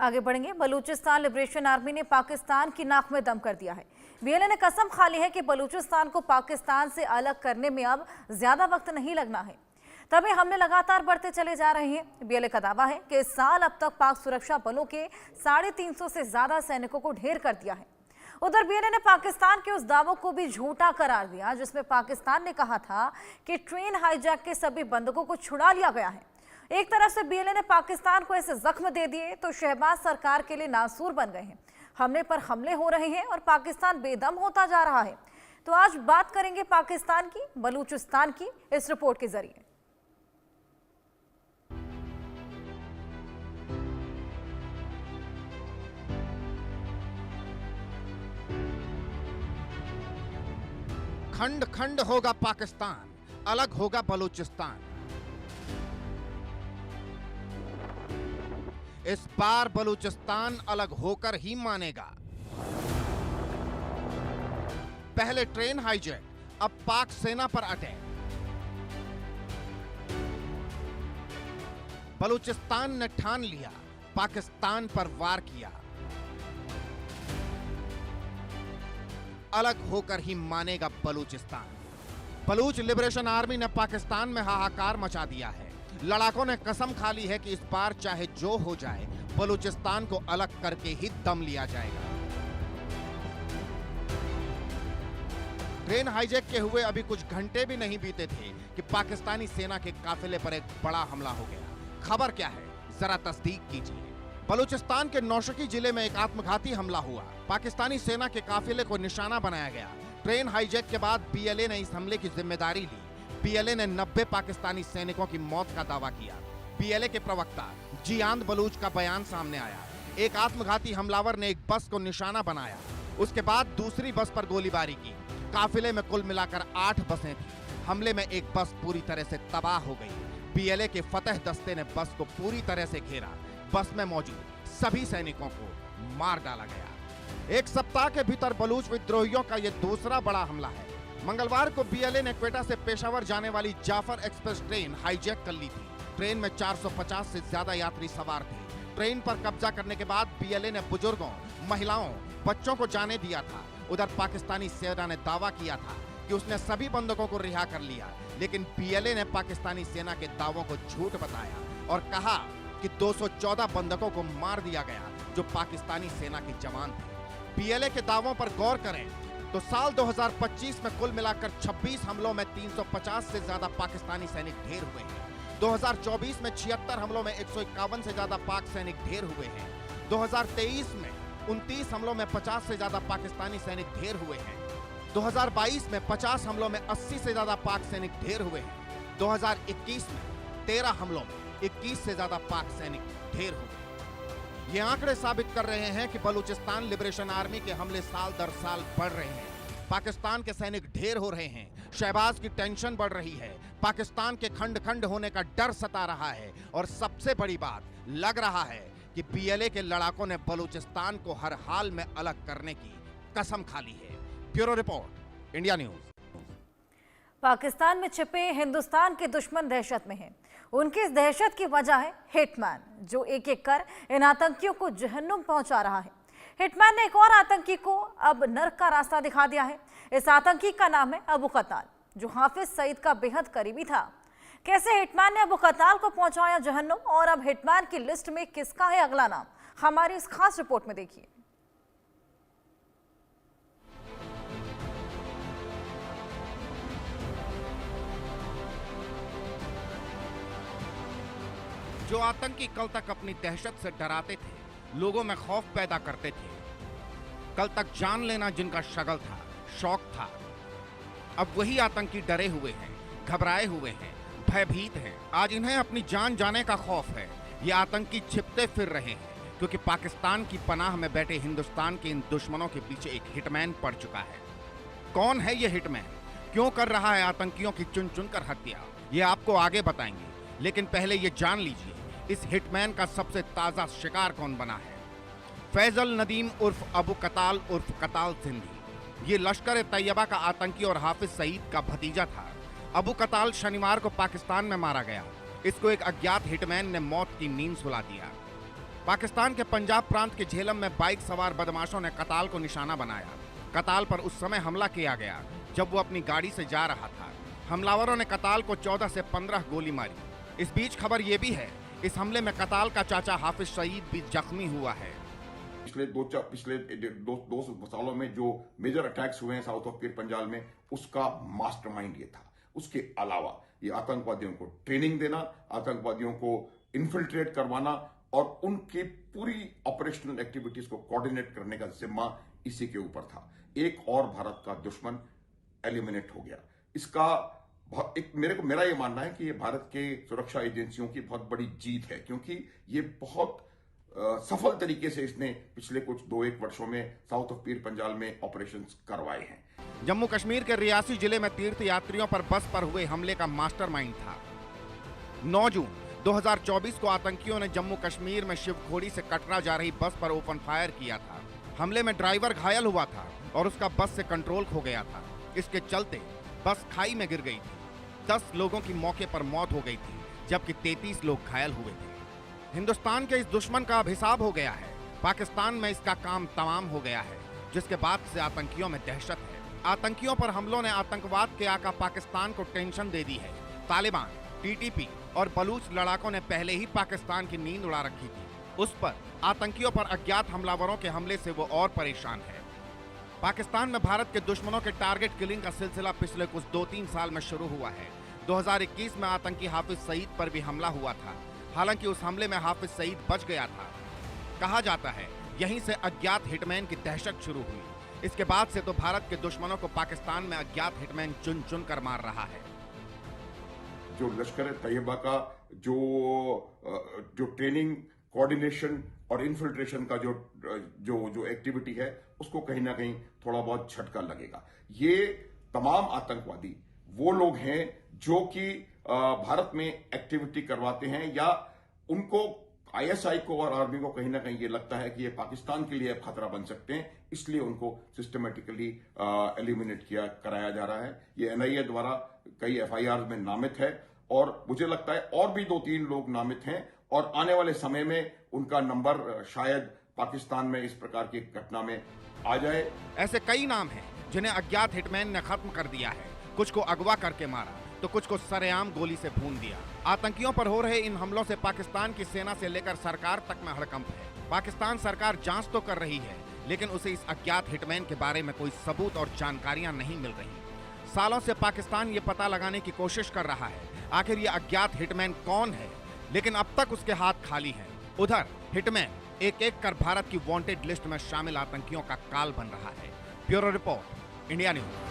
आगे बढ़ेंगे। Balochistan liberation army ने पाकिस्तान की नाक में दम कर दिया है। बीएलए ने कसम खा ली है कि बलूचिस्तान को पाकिस्तान से अलग करने में अब ज्यादा वक्त नहीं लगना है। तभी हमले लगातार बढ़ते चले जा रहे हैं। बीएलए का दावा है कि इस साल अब तक पाक सुरक्षा बलों के 350 से ज्यादा सैनिकों को ढेर कर दिया है। उधर बीएलए ने पाकिस्तान के उस दावों को भी झूठा करार दिया जिसमें पाकिस्तान ने कहा था कि ट्रेन हाईजैक के सभी बंधकों को छुड़ा लिया गया है। एक तरफ से बीएलए ने पाकिस्तान को ऐसे जख्म दे दिए तो शहबाज सरकार के लिए नासूर बन गए हैं। हमले पर हमले हो रहे हैं और पाकिस्तान बेदम होता जा रहा है। तो आज बात करेंगे पाकिस्तान की, बलूचिस्तान की इस रिपोर्ट के जरिए। खंड खंड होगा पाकिस्तान, अलग होगा बलूचिस्तान। इस बार बलूचिस्तान अलग होकर ही मानेगा। पहले ट्रेन हाईजैक, अब पाक सेना पर अटैक। बलूचिस्तान ने ठान लिया, पाकिस्तान पर वार किया। अलग होकर ही मानेगा बलूचिस्तान। बलूच लिबरेशन आर्मी ने पाकिस्तान में हाहाकार मचा दिया है। लड़ाकों ने कसम खा ली है कि इस बार चाहे जो हो जाए बलूचिस्तान को अलग करके ही दम लिया जाएगा। ट्रेन हाईजैक के हुए अभी कुछ घंटे भी नहीं बीते थे कि पाकिस्तानी सेना के काफिले पर एक बड़ा हमला हो गया। खबर क्या है, जरा तस्दीक कीजिए। बलूचिस्तान के नौशकी जिले में एक आत्मघाती हमला हुआ। पाकिस्तानी सेना के काफिले को निशाना बनाया गया। ट्रेन हाईजैक के बाद बीएलए ने इस हमले की जिम्मेदारी ली। बीएलए ने 90 पाकिस्तानी सैनिकों की मौत का दावा किया। बीएलए के प्रवक्ता जियांद बलूच का बयान सामने आया। एक आत्मघाती हमलावर ने एक बस को निशाना बनाया, उसके बाद दूसरी बस पर गोलीबारी की। काफिले में कुल मिलाकर 8 बसें थी। हमले में एक बस पूरी तरह से तबाह हो गई। बीएलए के फतेह दस्ते ने बस को पूरी तरह से घेरा। बस में मौजूद सभी सैनिकों को मार डाला गया। एक सप्ताह के भीतर बलूच विद्रोहियों का यह दूसरा बड़ा हमला है। मंगलवार को बीएलए ने क्वेटा से पेशावर जाने वाली जाफर एक्सप्रेस ट्रेन हाईजैक कर ली थी। ट्रेन में 450 से ज्यादा यात्री सवार थे। ट्रेन पर कब्जा करने के बाद बीएलए ने बुजुर्गों, महिलाओं, बच्चों को जाने दिया था। उधर पाकिस्तानी सेना ने दावा किया था कि उसने सभी बंधकों को रिहा कर लिया, लेकिन बीएलए ने पाकिस्तानी सेना के दावों को झूठ बताया और कहा कि 214 बंधकों को मार दिया गया जो पाकिस्तानी सेना के जवान थे। बीएलए के दावों पर गौर करें तो साल 2025 में कुल मिलाकर 26 हमलों में 350 से ज्यादा पाकिस्तानी सैनिक ढेर हुए हैं। 2024 में 76 हमलों में 151 से ज्यादा पाक सैनिक ढेर हुए हैं। 2023 में 29 हमलों में 50 से ज्यादा पाकिस्तानी सैनिक ढेर हुए हैं। 2022 में 50 हमलों में 80 से ज्यादा पाक सैनिक ढेर हुए हैं। 2021 में 13 हमलों में 21 से ज्यादा पाक सैनिक ढेर हुए। ये आंकड़े साबित कर रहे हैं कि बलूचिस्तान लिबरेशन आर्मी के हमले साल दर साल बढ़ रहे हैं। पाकिस्तान के सैनिक ढेर हो रहे हैं। शहबाज की टेंशन बढ़ रही है। पाकिस्तान के खंड खंड होने का डर सता रहा है और सबसे बड़ी बात लग रहा है कि बीएलए के लड़ाकों ने बलूचिस्तान को हर हाल में अलग करने की कसम खा ली है। Bureau report, India news. Pakistan में छिपे हिंदुस्तान के दुश्मन दहशत में हैं। उनकी इस दहशत की वजह है हिटमैन, जो एक एक कर इन आतंकियों को जहन्नुम पहुंचा रहा है। हिटमैन ने एक और आतंकी को अब नर्क का रास्ता दिखा दिया है। इस आतंकी का नाम है अबू कताल, जो हाफिज सईद का बेहद करीबी था। कैसे हिटमैन ने अबू कताल को पहुंचाया जहन्नुम और अब हिटमैन की लिस्ट में किसका है अगला नाम, हमारी इस खास रिपोर्ट में देखिए। जो आतंकी कल तक अपनी दहशत से डराते थे, लोगों में खौफ पैदा करते थे, कल तक जान लेना जिनका शगल था, शौक था, अब वही आतंकी डरे हुए हैं, घबराए हुए हैं, भयभीत हैं। आज इन्हें अपनी जान जाने का खौफ है। ये आतंकी छिपते फिर रहे हैं क्योंकि पाकिस्तान की पनाह में बैठे हिंदुस्तान के इन दुश्मनों के पीछे एक हिटमैन पड़ चुका है। कौन है ये हिटमैन, क्यों कर रहा है आतंकियों की चुन चुन कर हत्या, ये आपको आगे बताएंगे। लेकिन पहले ये जान लीजिए इस हिटमैन का सबसे ताजा शिकार कौन बना है। फैजल नदीम उर्फ अबू कताल उर्फ कताल सिंधी। ये लश्कर तैयबा का आतंकी और हाफिज सईद का भतीजा था। अबू कताल शनिवार को पाकिस्तान में मारा गया। इसको एक अज्ञात हिटमैन ने मौत की नींद सुला दिया। पाकिस्तान के पंजाब प्रांत के झेलम में बाइक सवार बदमाशों ने कताल को निशाना बनाया। कताल पर उस समय हमला किया गया जब वो अपनी गाड़ी से जा रहा था। हमलावरों ने कताल को 14 से 15 गोली मारी। इस बीच खबर ये भी है, इस हमले में कताल का चाचा हाफिज सईद भी जख्मी हुआ है। पिछले दो सालों में जो मेजर अटैक्स हुए हैं साउथ ऑफ पीर पंजाल में, उसका मास्टरमाइंड ये था। उसके अलावा ये आतंकवादियों को ट्रेनिंग देना, आतंकवादियों को इन्फिल्ट्रेट करवाना और उनकी पूरी ऑपरेशनल एक्टिविटीज को कोऑर्डिनेट करने का जिम्मा इसी के ऊपर था। एक और भारत का दुश्मन एलिमिनेट हो गया। इसका मेरा ये मानना है कि ये भारत के सुरक्षा एजेंसियों की बहुत बड़ी जीत है, क्योंकि ये बहुत सफल तरीके से इसने पिछले कुछ 2-1 वर्षों में साउथ ऑफ पीर पंजाल में ऑपरेशंस करवाए हैं। जम्मू कश्मीर के रियासी जिले में तीर्थ यात्रियों पर बस पर हुए हमले का मास्टरमाइंड था। 9 जून 2024 को आतंकियों ने जम्मू कश्मीर में शिवखोड़ी से कटरा जा रही बस पर ओपन फायर किया था। हमले में ड्राइवर घायल हुआ था और उसका बस से कंट्रोल खो गया था। इसके चलते बस खाई में गिर गई थी। 10 लोगों की मौके पर मौत हो गई थी, जबकि 33 लोग घायल हुए थे। हिंदुस्तान के इस दुश्मन का अभिशाप हो गया है। पाकिस्तान में इसका काम तमाम हो गया है, जिसके बाद से आतंकियों में दहशत है। आतंकियों पर हमलों ने आतंकवाद के आका पाकिस्तान को टेंशन दे दी है। तालिबान, टीटीपी और बलूच लड़ाकों ने पहले ही पाकिस्तान की नींद उड़ा रखी थी। उस पर आतंकियों पर अज्ञात हमलावरों के हमले से वो और परेशान है। पाकिस्तान में भारत के दुश्मनों के टारगेट किलिंग का सिलसिला पिछले कुछ 2-3 साल में शुरू हुआ है। 2021 में आतंकी हाफिज सईद पर भी हमला हुआ था। हालांकि उस हमले में हाफिज सईद बच गया था। कहा जाता है यहीं से अज्ञात हिटमैन की दहशत शुरू हुई। इसके बाद से तो भारत के दुश्मनों को पाकिस्तान में अज्ञात हिटमैन चुन चुन कर मार रहा है। जो लश्कर तैयबा का जो ट्रेनिंग, कोऑर्डिनेशन और इन्फिल्ट्रेशन का जो एक्टिविटी है, उसको कहीं ना कहीं थोड़ा बहुत झटका लगेगा। ये तमाम आतंकवादी वो लोग हैं जो कि भारत में एक्टिविटी करवाते हैं, या उनको आईएसआई को और आर्मी को कहीं ना कहीं ये लगता है कि ये पाकिस्तान के लिए खतरा बन सकते हैं, इसलिए उनको सिस्टमेटिकली एलिमिनेट कराया जा रहा है। ये एनआईए द्वारा कई एफआईआर में नामित है और मुझे लगता है और भी 2-3 लोग नामित हैं और आने वाले समय में उनका नंबर शायद पाकिस्तान में इस प्रकार की घटना में आ जाए। ऐसे कई नाम हैं जिन्हें अज्ञात हिटमैन ने खत्म कर दिया है। कुछ को अगवा करके मारा तो कुछ को सरेआम गोली से भून दिया। आतंकियों पर हो रहे इन हमलों से पाकिस्तान की सेना से लेकर सरकार तक में हड़कंप है। पाकिस्तान सरकार जांच तो कर रही है, लेकिन उसे इस अज्ञात हिटमैन के बारे में कोई सबूत और जानकारियां नहीं मिल रही। सालों से पाकिस्तान ये पता लगाने की कोशिश कर रहा है आखिर ये अज्ञात हिटमैन कौन है, लेकिन अब तक उसके हाथ खाली हैं। उधर हिटमैन एक एक कर भारत की वांटेड लिस्ट में शामिल आतंकियों का काल बन रहा है। Bureau report, India news.